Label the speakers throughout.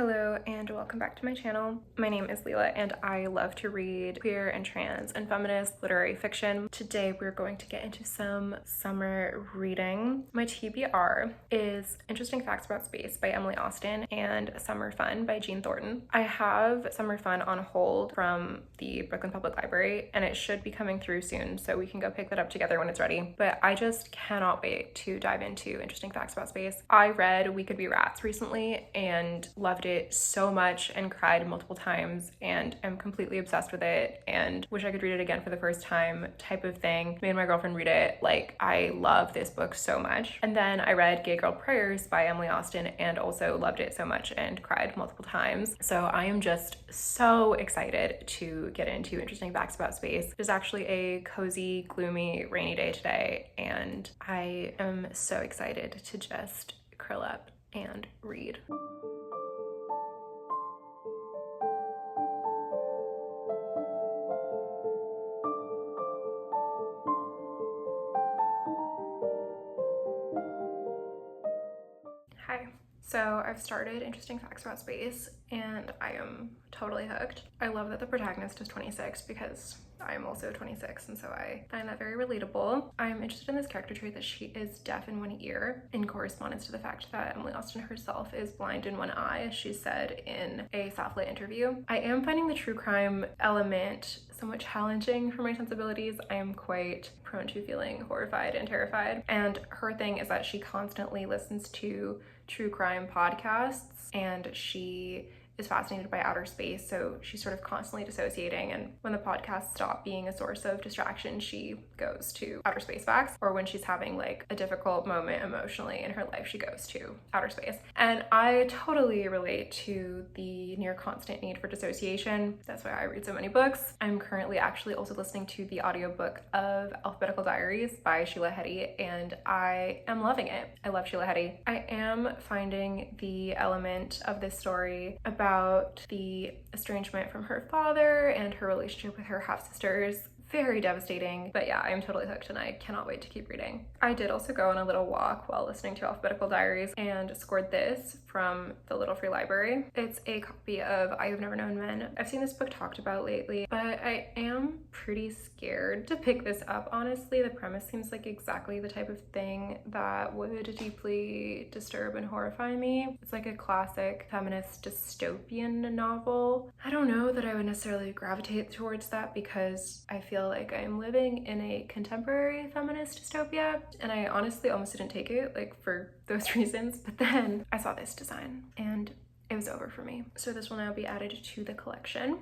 Speaker 1: Hello and welcome back to my channel. My name is Leela and I love to read queer and trans and feminist literary fiction. Today we're going to get into some summer reading. My TBR is Interesting Facts About Space by Emily Austin and Summer Fun by Jean Thornton. I have Summer Fun on hold from the Brooklyn Public Library and it should be coming through soon, so we can go pick that up together when it's ready. But I just cannot wait to dive into Interesting Facts About Space. I read We Could Be Rats recently and loved it so much and cried multiple times and am completely obsessed with it and wish I could read it again for the first time type of thing. Made my girlfriend read it. Like, I love this book so much. And then I read Gay Girl Prayers by Emily Austin and also loved it so much and cried multiple times. So I am just so excited to get into Interesting Facts About Space. It's actually a cozy, gloomy, rainy day today and I am so excited to just curl up and read. Hi. So I've started Interesting Facts About Space and I am totally hooked. I love that the protagonist is 26 because I'm also 26 and so I find that very relatable. I'm interested in this character trait that she is deaf in one ear in correspondence to the fact that Emily Austin herself is blind in one eye, as she said in a Softlit interview. I am finding the true crime element somewhat challenging for my sensibilities. I am quite prone to feeling horrified and terrified, and her thing is that she constantly listens to true crime podcasts and she is fascinated by outer space, so she's sort of constantly dissociating, and when the podcasts stop being a source of distraction, she goes to outer space facts, or when she's having like a difficult moment emotionally in her life, she goes to outer space. And I totally relate to the near constant need for dissociation. That's why I read so many books. I'm currently actually also listening to the audiobook of Alphabetical Diaries by Sheila Heti, and I am loving it. I love Sheila Heti. I am finding the element of this story about the estrangement from her father and her relationship with her half-sisters very devastating, but yeah, I'm totally hooked and I cannot wait to keep reading. I did also go on a little walk while listening to Alphabetical Diaries and scored this from the Little Free Library. It's a copy of I Have Never Known Men. I've seen this book talked about lately, but I am pretty scared to pick this up, honestly. The premise seems like exactly the type of thing that would deeply disturb and horrify me. It's like a classic feminist dystopian novel. I don't know that I would necessarily gravitate towards that because I feel like I'm living in a contemporary feminist dystopia, and I honestly almost didn't take it like for those reasons, but then I saw this design and it was over for me. So this will now be added to the collection.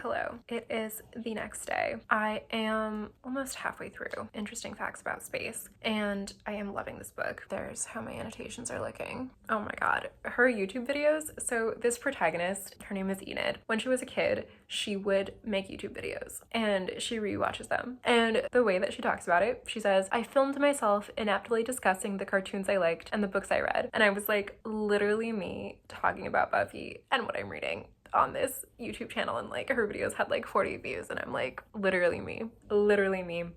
Speaker 1: Hello, it is the next day. I am almost halfway through Interesting Facts About Space and I am loving this book. There's how my annotations are looking. Oh my god, her YouTube videos. So this protagonist, her name is Enid. When she was a kid, she would make YouTube videos and she rewatches them. And the way that she talks about it, she says, I filmed myself inaptly discussing the cartoons I liked and the books I read. And I was like, literally me talking about Buffy and what I'm reading on this YouTube channel, and like her videos had like 40 views and I'm like, literally me.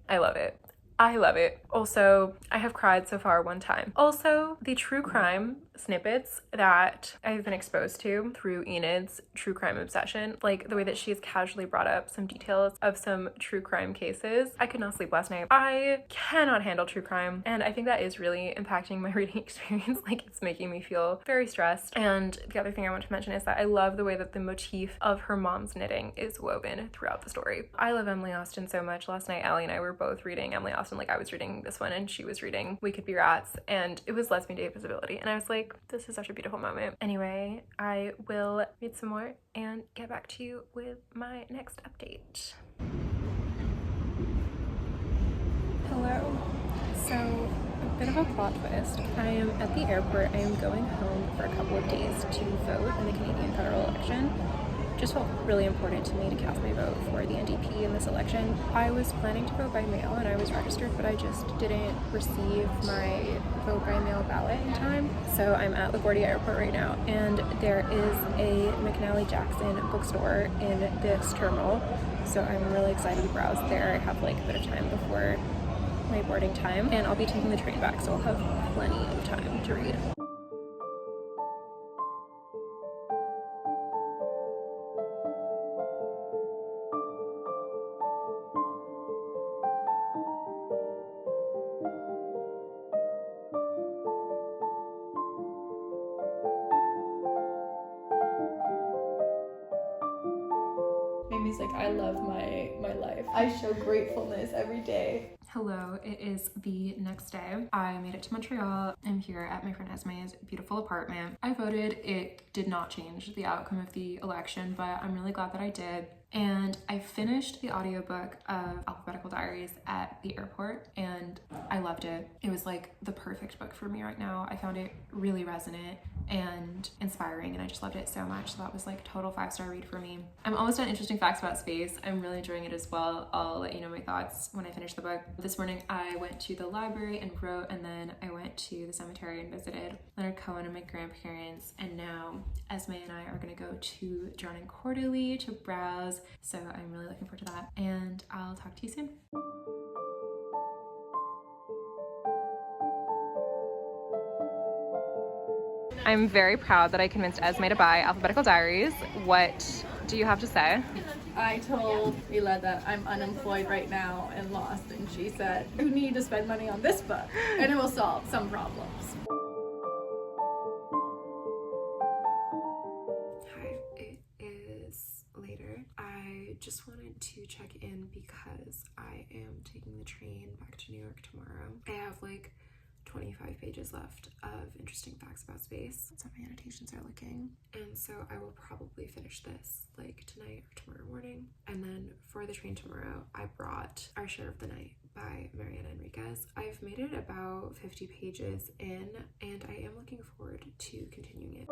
Speaker 1: I love it. I love it. Also, I have cried so far one time. Also, the true crime snippets that I've been exposed to through Enid's true crime obsession, like the way that she's casually brought up some details of some true crime cases. I could not sleep last night. I cannot handle true crime, and I think that is really impacting my reading experience. Like, it's making me feel very stressed. And the other thing I want to mention is that I love the way that the motif of her mom's knitting is woven throughout the story. I love Emily Austin so much. Last night, Allie and I were both reading Emily Austin. Like, I was reading this one and she was reading We Could Be Rats, and it was Lesbian Day of Visibility, and I was like, this is such a beautiful moment. Anyway, I will read some more and get back to you with my next update. Hello. So, a bit of a plot twist. I am at the airport. I am going home for a couple of days to vote in the Canadian federal election. Just felt really important to me to cast my vote for the NDP in this election. I was planning to vote by mail and I was registered, but I just didn't receive my vote by mail ballot in time. So I'm at LaGuardia Airport right now, and there is a McNally Jackson bookstore in this terminal. so I'm really excited to browse there. I have like a bit of time before my boarding time, and I'll be taking the train back, so I'll have plenty of time to read.
Speaker 2: Amy's like, I love my life. I show gratefulness every day.
Speaker 1: Hello, it is the next day. I made it to Montreal. I'm here at my friend Esme's beautiful apartment. I voted. It did not change the outcome of the election, but I'm really glad that I did. And I finished the audiobook of Alphabetical Diaries at the airport, and I loved it. It was like the perfect book for me right now. I found it really resonant and inspiring, and I just loved it so much. So that was like total 5-star read for me. I'm almost done Interesting Facts About Space. I'm really enjoying it as well. I'll let you know my thoughts when I finish the book. This morning I went to the library and wrote, and then I went to the cemetery and visited Leonard Cohen and my grandparents, and now Esme and I are gonna go to John and Quarterly to browse. So I'm really looking forward to that, and I'll talk to you soon. I'm very proud that I convinced Esme to buy Alphabetical Diaries. What do you have to say?
Speaker 2: I told Mila that I'm unemployed right now and lost, and she said, you need to spend money on this book, and it will solve some problems.
Speaker 1: Hi, it is later. I just wanted to check in because I am taking the train back to New York tomorrow. I have like 25 pages left of Interesting Facts About Space. That's how my annotations are looking. And so I will probably finish this like tonight or tomorrow morning. And then for the train tomorrow, I brought Our Share of the Night by Mariana Enriquez. I've made it about 50 pages in, and I am looking forward to continuing it.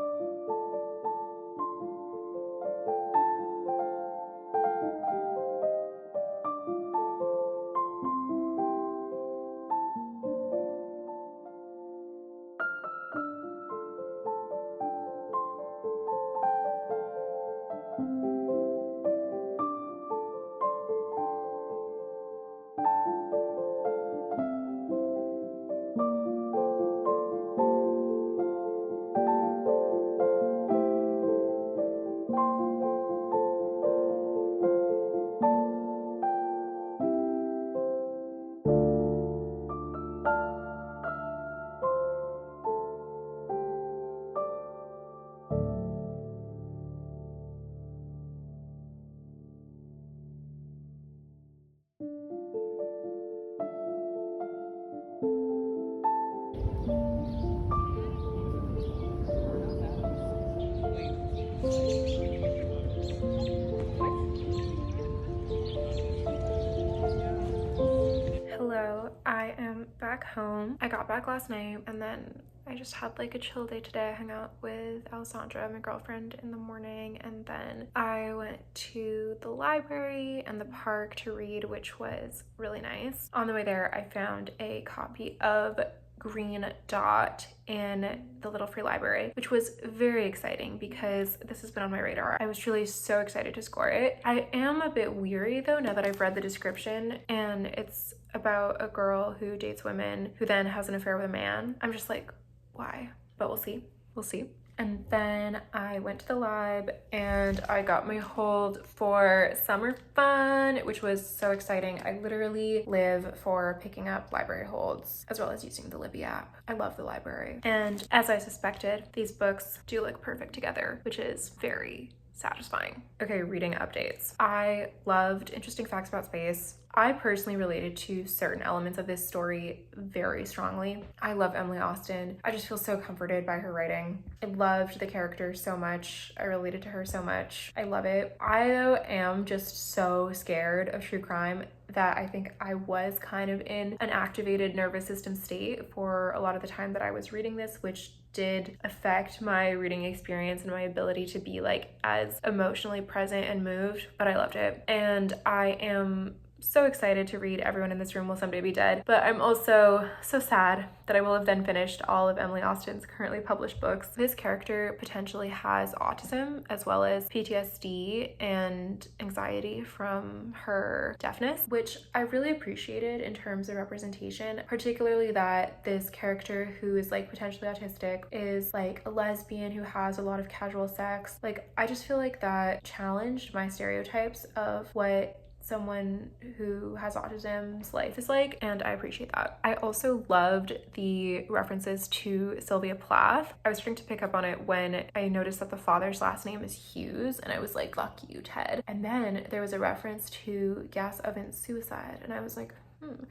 Speaker 1: Hello, I am back home. I got back last night, and then I just had like a chill day today. I hung out with Alessandra, my girlfriend, in the morning, and then I went to the library and the park to read, which was really nice. On the way there, I found a copy of Green Dot in the Little Free Library, which was very exciting because this has been on my radar. I was truly so excited to score it. I am a bit weary though now that I've read the description, and it's about a girl who dates women who then has an affair with a man. I'm just like, why? But we'll see. We'll see. And then I went to the lab and I got my hold for summer fun, which was so exciting. I literally live for picking up library holds as well as using the Libby app. I love the library. And as I suspected, these books do look perfect together, which is very satisfying. Okay, reading updates. I loved Interesting Facts About Space. I personally related to certain elements of this story very strongly. I love Emily Austen. I just feel so comforted by her writing. I loved the character so much. I related to her so much. I love it. I am just so scared of true crime that I think I was kind of in an activated nervous system state for a lot of the time that I was reading this, which did affect my reading experience and my ability to be like as emotionally present and moved, but I loved it. And I am so excited to read Everyone in This Room Will Someday Be Dead, but I'm also so sad that I will have then finished all of Emily Austen's currently published books. This character potentially has autism as well as PTSD and anxiety from her deafness, which I really appreciated in terms of representation, particularly that this character who is like potentially autistic is like a lesbian who has a lot of casual sex. Like, I just feel like that challenged my stereotypes of what someone who has autism's life is like, and I appreciate that. I also loved the references to Sylvia Plath. I was starting to pick up on it when I noticed that the father's last name is Hughes, and I was like, fuck you, Ted. And then there was a reference to gas oven suicide, and I was like,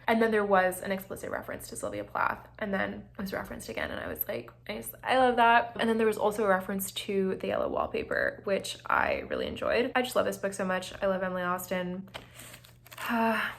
Speaker 1: And then there was an explicit reference to Sylvia Plath, and then it was referenced again, and I was like, nice, I love that. And then there was also a reference to The Yellow Wallpaper, which I really enjoyed. I just love this book so much. I love Emily Austen. I'm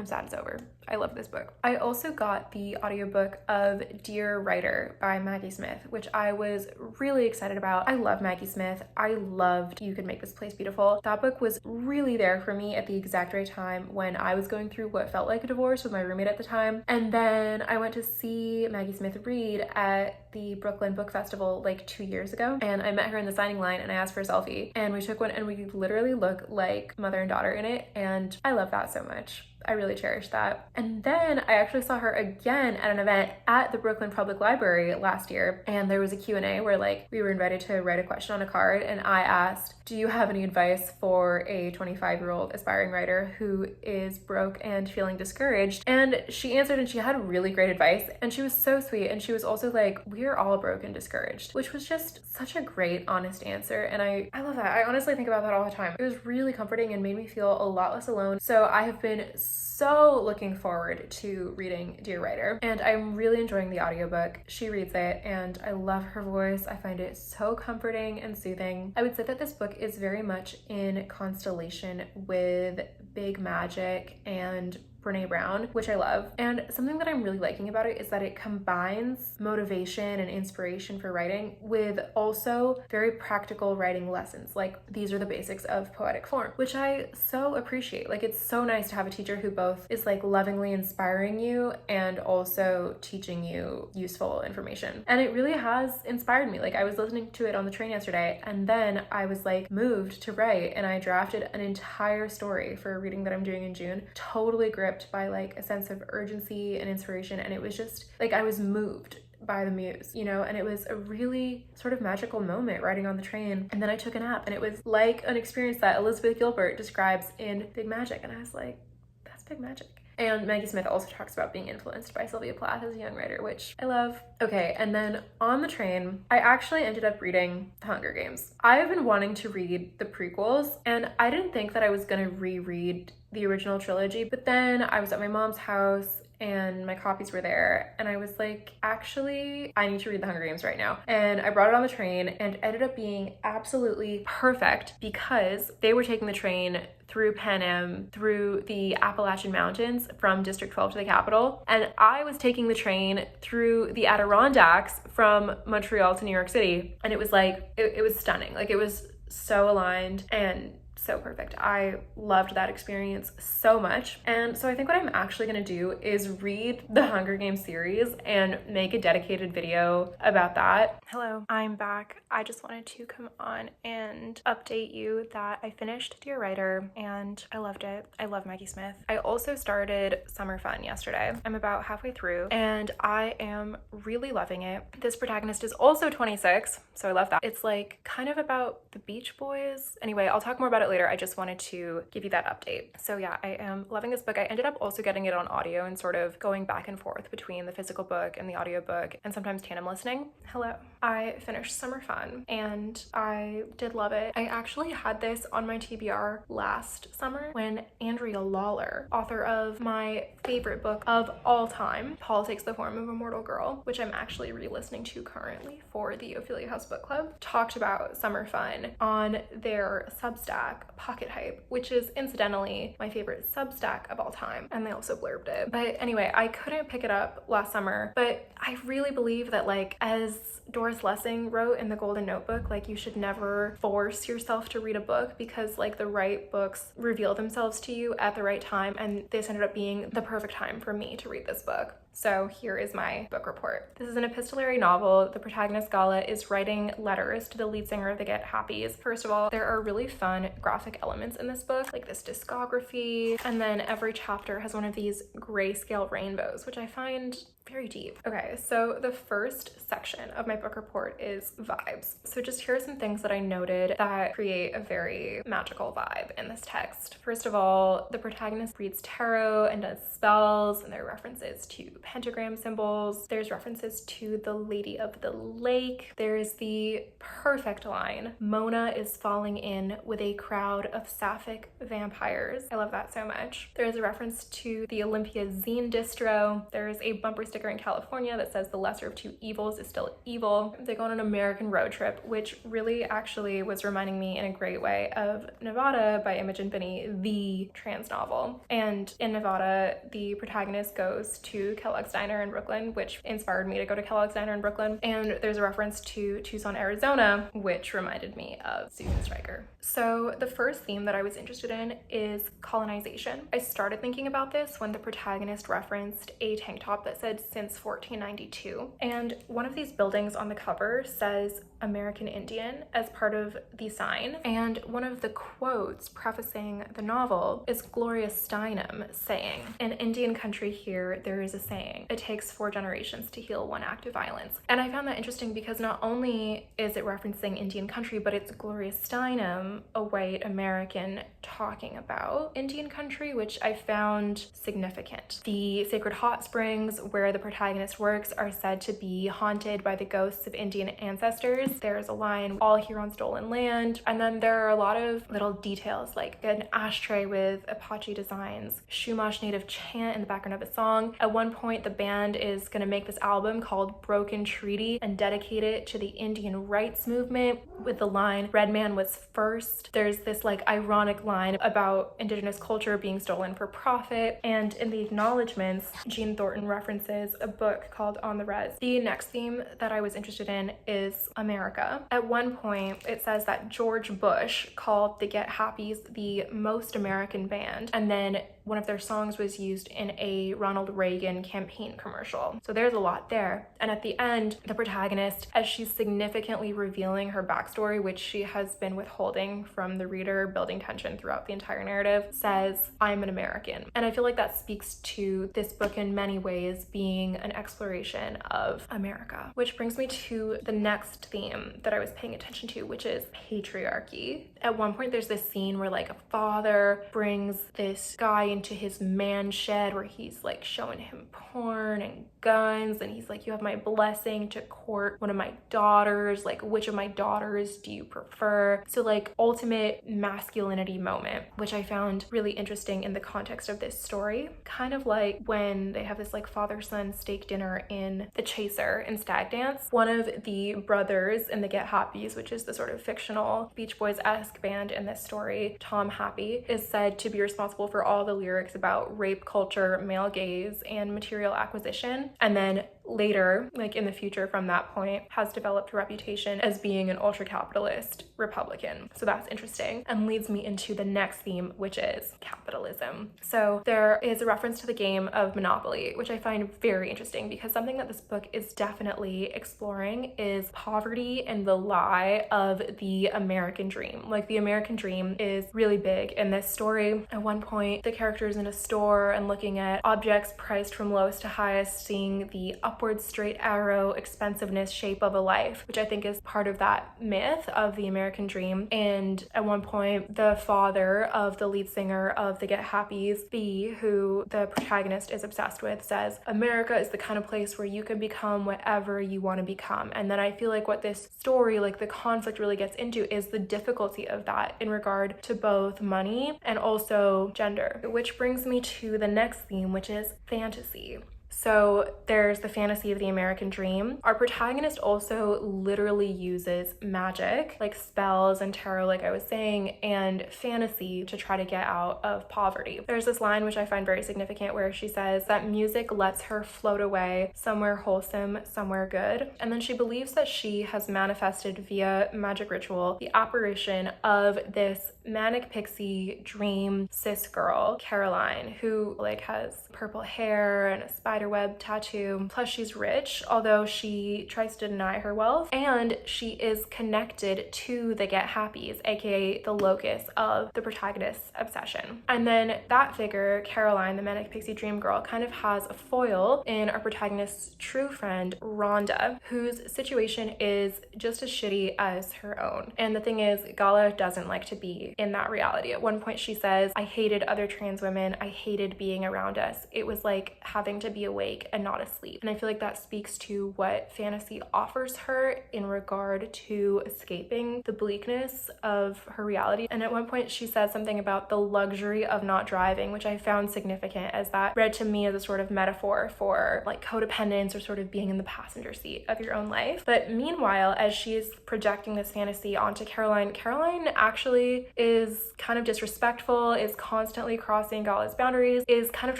Speaker 1: sad it's over. I love this book. I also got the audiobook of Dear Writer by Maggie Smith, which I was really excited about. I love Maggie Smith. I loved You Could Make This Place Beautiful. That book was really there for me at the exact right time when I was going through what felt like a divorce with my roommate at the time. And then I went to see Maggie Smith read at the Brooklyn Book Festival like 2 years ago, and I met her in the signing line and I asked for a selfie, and we took one, and we literally look like mother and daughter in it, and I love that so much. I really cherish that. And then I actually saw her again at an event at the Brooklyn Public Library last year, and there was a Q&A where like we were invited to write a question on a card, and I asked, do you have any advice for a 25-year-old aspiring writer who is broke and feeling discouraged? And she answered, and she had really great advice, and she was so sweet, and she was also like, we're all broke and discouraged, which was just such a great, honest answer, and I love that. I honestly think about that all the time. It was really comforting and made me feel a lot less alone. So I have been so looking forward to reading Dear Writer, and I'm really enjoying the audiobook. She reads it, and I love her voice. I find it so comforting and soothing. I would say that this book is very much in constellation with Big Magic and Brene Brown, which I love. And something that I'm really liking about it is that it combines motivation and inspiration for writing with also very practical writing lessons. Like, these are the basics of poetic form, which I so appreciate. Like, it's so nice to have a teacher who both is like lovingly inspiring you and also teaching you useful information. And it really has inspired me. Like, I was listening to it on the train yesterday, and then I was like moved to write, and I drafted an entire story for a reading that I'm doing in June, totally gripped by like a sense of urgency and inspiration, and it was just like I was moved by the muse, you know, and it was a really sort of magical moment riding on the train. And then I took a nap, and it was like an experience that Elizabeth Gilbert describes in Big Magic, and I was like, that's Big Magic. And Maggie Smith also talks about being influenced by Sylvia Plath as a young writer, which I love. Okay, and then on the train, I actually ended up reading The Hunger Games. I have been wanting to read the prequels, and I didn't think that I was gonna reread the original trilogy, but then I was at my mom's house and my copies were there, and I was like, actually, I need to read The Hunger Games right now. And I brought it on the train, and ended up being absolutely perfect because they were taking the train through Pan Am, through the Appalachian Mountains from District 12 to the Capitol, and I was taking the train through the Adirondacks from Montreal to New York City, and it was like, it was stunning. Like, it was so aligned and so perfect. I loved that experience so much. And so I think what I'm actually gonna do is read the Hunger Games series and make a dedicated video about that. Hello, I'm back. I just wanted to come on and update you that I finished Dear Writer, and I loved it. I love Maggie Smith. I also started Summer Fun yesterday. I'm about halfway through, and I am really loving it. This protagonist is also 26, so I love that. It's like kind of about the Beach Boys. Anyway, I'll talk more about it later. I just wanted to give you that update. So yeah, I am loving this book. I ended up also getting it on audio and sort of going back and forth between the physical book and the audiobook, and sometimes tandem listening. Hello. I finished Summer Fun, and I did love it. I actually had this on my TBR last summer when Andrea Lawler, author of my favorite book of all time, Paul Takes the Form of a Mortal Girl, which I'm actually re-listening to currently for the Ophelia House Book Club, talked about Summer Fun on their Substack, Pocket Hype, which is incidentally my favorite Substack of all time, and they also blurbed it. But anyway, I couldn't pick it up last summer, but I really believe that, like, as Doris Lessing wrote in The golden notebook. Like, you should never force yourself to read a book, because like the right books reveal themselves to you at the right time, and this ended up being the perfect time for me to read this book. So here is my book report. This is an epistolary novel. The protagonist, Gala, is writing letters to the lead singer of the Get Happies. First of all, there are really fun graphic elements in this book, like this discography, and then every chapter has one of these grayscale rainbows, which I find very deep. Okay, so the first section of my book report is vibes. So just here are some things that I noted that create a very magical vibe in this text. First of all, the protagonist reads tarot and does spells, and there are references to pentagram symbols. There's references to the Lady of the Lake. There's the perfect line, Mona is falling in with a crowd of sapphic vampires. I love that so much. There's a reference to the Olympia zine distro. There's a bumper sticker in California that says the lesser of two evils is still evil. They go on an American road trip, which really actually was reminding me in a great way of Nevada by Imogen Binnie, the trans novel. And in Nevada, the protagonist goes to Kellogg's Diner in Brooklyn, which inspired me to go to Kellogg's Diner in Brooklyn. And there's a reference to Tucson, Arizona, which reminded me of Susan Stryker. So the first theme that I was interested in is colonization. I started thinking about this when the protagonist referenced a tank top that said since 1492. And one of these buildings on the cover says American Indian as part of the sign. And one of the quotes prefacing the novel is Gloria Steinem saying, "In Indian country here, there is a saying, it takes 4 generations to heal one act of violence." And I found that interesting because not only is it referencing Indian country, but it's Gloria Steinem, a white American, talking about Indian country, which I found significant. The sacred hot springs where the protagonist works are said to be haunted by the ghosts of Indian ancestors. There's a line, all here on stolen land. And then there are a lot of little details like an ashtray with Apache designs, Chumash native chant in the background of a song. At one point, the band is going to make this album called Broken Treaty and dedicate it to the Indian rights movement with the line, "Red man was first." There's this like ironic line about indigenous culture being stolen for profit. And in the acknowledgements, Jean Thornton references a book called On the Res. The next theme that I was interested in is America. At one point, it says that George Bush called the Get Happies the most American band, and then one of their songs was used in a Ronald Reagan campaign commercial. So there's a lot there. And at the end, the protagonist, as she's significantly revealing her backstory, which she has been withholding from the reader, building tension throughout the entire narrative, says, "I'm an American." And I feel like that speaks to this book in many ways being an exploration of America. Which brings me to the next theme that I was paying attention to, which is patriarchy. At one point, there's this scene where like a father brings this guy into his man shed where he's like showing him porn and guns, and he's like, "You have my blessing to court one of my daughters. Like, which of my daughters do you prefer?" So like ultimate masculinity moment, which I found really interesting in the context of this story. Kind of like when they have this like father-son steak dinner in The Chaser in Stag Dance. One of the brothers in the Get Happies, which is the sort of fictional Beach Boys-esque band in this story, Tom Happy, is said to be responsible for all the lyrics about rape culture, male gaze, and material acquisition. And then later, like in the future from that point, has developed a reputation as being an ultra-capitalist Republican. So that's interesting and leads me into the next theme, which is capitalism. So there is a reference to the game of Monopoly, which I find very interesting because something that this book is definitely exploring is poverty and the lie of the American dream. Like the American dream is really big in this story. At one point, the character is in a store and looking at objects priced from lowest to highest, seeing the upward straight arrow expensiveness shape of a life, which I think is part of that myth of the American dream. And at one point, the father of the lead singer of the Get Happies, B, who the protagonist is obsessed with, says, "America is the kind of place where you can become whatever you want to become." And then I feel like what this story, like the conflict really gets into is the difficulty of that in regard to both money and also gender, which brings me to the next theme, which is fantasy. So there's the fantasy of the American dream. Our protagonist also literally uses magic, like spells and tarot, like I was saying, and fantasy to try to get out of poverty. There's this line which I find very significant where she says that music lets her float away somewhere wholesome, somewhere good. And then she believes that she has manifested via magic ritual the apparition of this manic pixie dream cis girl, Caroline, who like has purple hair and a spiderweb tattoo. Plus she's rich, although she tries to deny her wealth, and she is connected to the Get Happies, aka the locus of the protagonist's obsession. And then that figure, Caroline, the manic pixie dream girl, kind of has a foil in our protagonist's true friend, Rhonda, whose situation is just as shitty as her own. And the thing is, Gala doesn't like to be in that reality. At one point she says, I hated other trans women. I hated being around us. It was like having to be awake and not asleep. And I feel like that speaks to what fantasy offers her in regard to escaping the bleakness of her reality. And at one point she says something about the luxury of not driving, which I found significant, as that read to me as a sort of metaphor for like codependence or sort of being in the passenger seat of your own life. But meanwhile, as she is projecting this fantasy onto Caroline, Caroline actually is kind of disrespectful, is constantly crossing Gala's boundaries, is kind of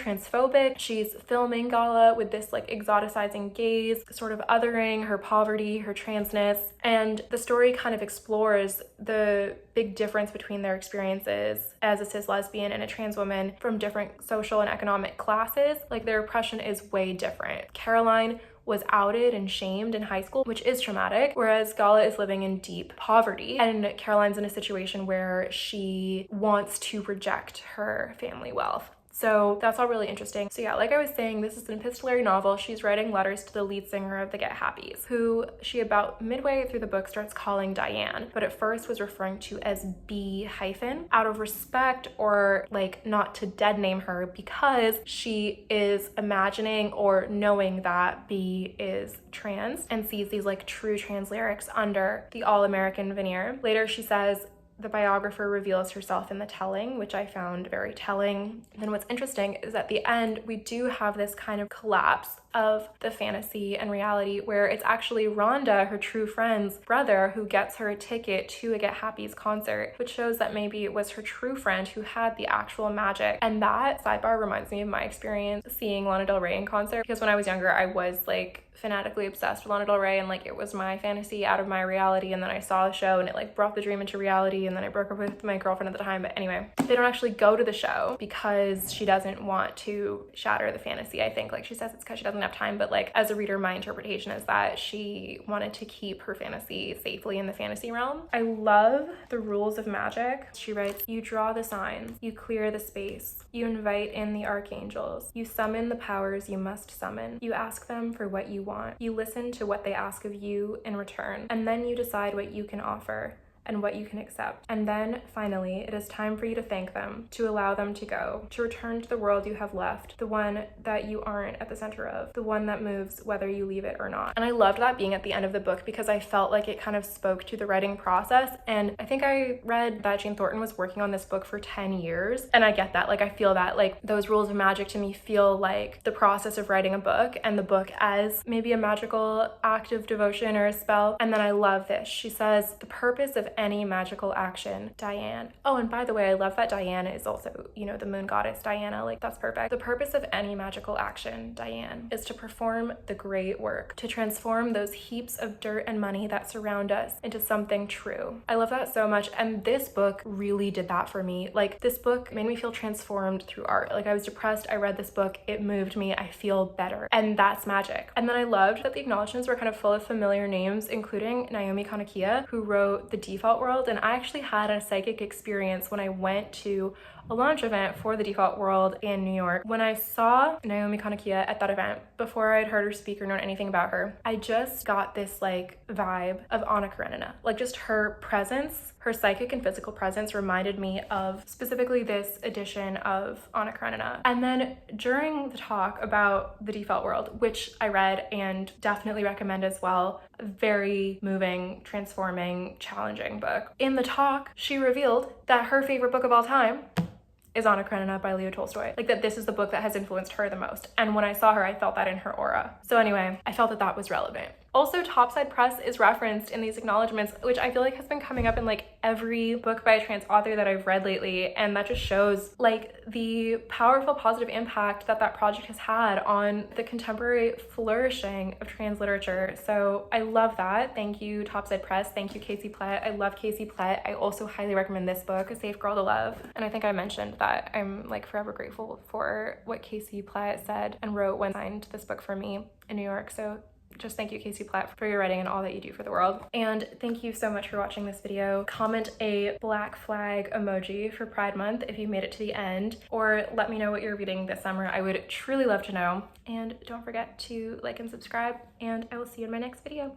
Speaker 1: transphobic. She's filming Gala with this like exoticizing gaze, sort of othering her poverty, her transness. And the story kind of explores the big difference between their experiences as a cis lesbian and a trans woman from different social and economic classes. Like their oppression is way different. Caroline was outed and shamed in high school, which is traumatic, whereas Gala is living in deep poverty. And Caroline's in a situation where she wants to project her family wealth. So that's all really interesting. So yeah, like I was saying, this is an epistolary novel. She's writing letters to the lead singer of the Get Happies, who she about midway through the book starts calling Diane, but at first was referring to as B- out of respect, or like not to dead name her, because she is imagining or knowing that B is trans and sees these like true trans lyrics under the all-American veneer. Later she says, the biographer reveals herself in the telling, which I found very telling. And then what's interesting is at the end, we do have this kind of collapse of the fantasy and reality, where it's actually Rhonda, her true friend's brother, who gets her a ticket to a Get Happies concert, which shows that maybe it was her true friend who had the actual magic. And that sidebar reminds me of my experience seeing Lana Del Rey in concert, because when I was younger, I was like fanatically obsessed with Lana Del Rey, and like it was my fantasy out of my reality. And then I saw the show and it like brought the dream into reality, and then I broke up with my girlfriend at the time. But anyway, they don't actually go to the show because she doesn't want to shatter the fantasy. I think like she says it's because she doesn't have time, but like as a reader, my interpretation is that she wanted to keep her fantasy safely in the fantasy realm. I love the rules of magic. She writes, you draw the signs, you clear the space, you invite in the archangels, you summon the powers you must summon, you ask them for what you want, you listen to what they ask of you in return, and then you decide what you can offer and what you can accept. And then finally, it is time for you to thank them, to allow them to go, to return to the world you have left, the one that you aren't at the center of, the one that moves whether you leave it or not. And I loved that being at the end of the book, because I felt like it kind of spoke to the writing process. And I think I read that Jane Thornton was working on this book for 10 years. And I get that, like I feel that, like those rules of magic to me feel like the process of writing a book, and the book as maybe a magical act of devotion or a spell. And then I love this. She says, the purpose of any magical action, Diane. Oh, and by the way, I love that Diana is also, you know, the moon goddess Diana, like that's perfect. The purpose of any magical action, Diane, is to perform the great work, to transform those heaps of dirt and money that surround us into something true. I love that so much, and this book really did that for me. Like this book made me feel transformed through art. Like I was depressed, I read this book, it moved me, I feel better, and that's magic. And then I loved that the acknowledgements were kind of full of familiar names, including Naomi Kanakia, who wrote The Default World. And I actually had a psychic experience when I went to a launch event for The Default World in New York. When I saw Naomi Kanakia at that event, before I'd heard her speak or known anything about her, I just got this like vibe of Anna Karenina. Like just her presence, her psychic and physical presence reminded me of specifically this edition of Anna Karenina. And then during the talk about The Default World, which I read and definitely recommend as well, a very moving, transforming, challenging book. In the talk, she revealed that her favorite book of all time is Anna Karenina by Leo Tolstoy. Like that this is the book that has influenced her the most. And when I saw her, I felt that in her aura. So anyway, I felt that that was relevant. Also, Topside Press is referenced in these acknowledgements, which I feel like has been coming up in like every book by a trans author that I've read lately. And that just shows like the powerful positive impact that that project has had on the contemporary flourishing of trans literature. So I love that. Thank you, Topside Press. Thank you, Casey Plett. I love Casey Plett. I also highly recommend this book, A Safe Girl to Love. And I think I mentioned that I'm like forever grateful for what Casey Plett said and wrote when signed this book for me in New York. So just thank you, Casey Plett, for your writing and all that you do for the world. And thank you so much for watching this video. Comment a black flag emoji for Pride Month if you made it to the end, or let me know what you're reading this summer. I would truly love to know. And don't forget to like and subscribe, and I will see you in my next video.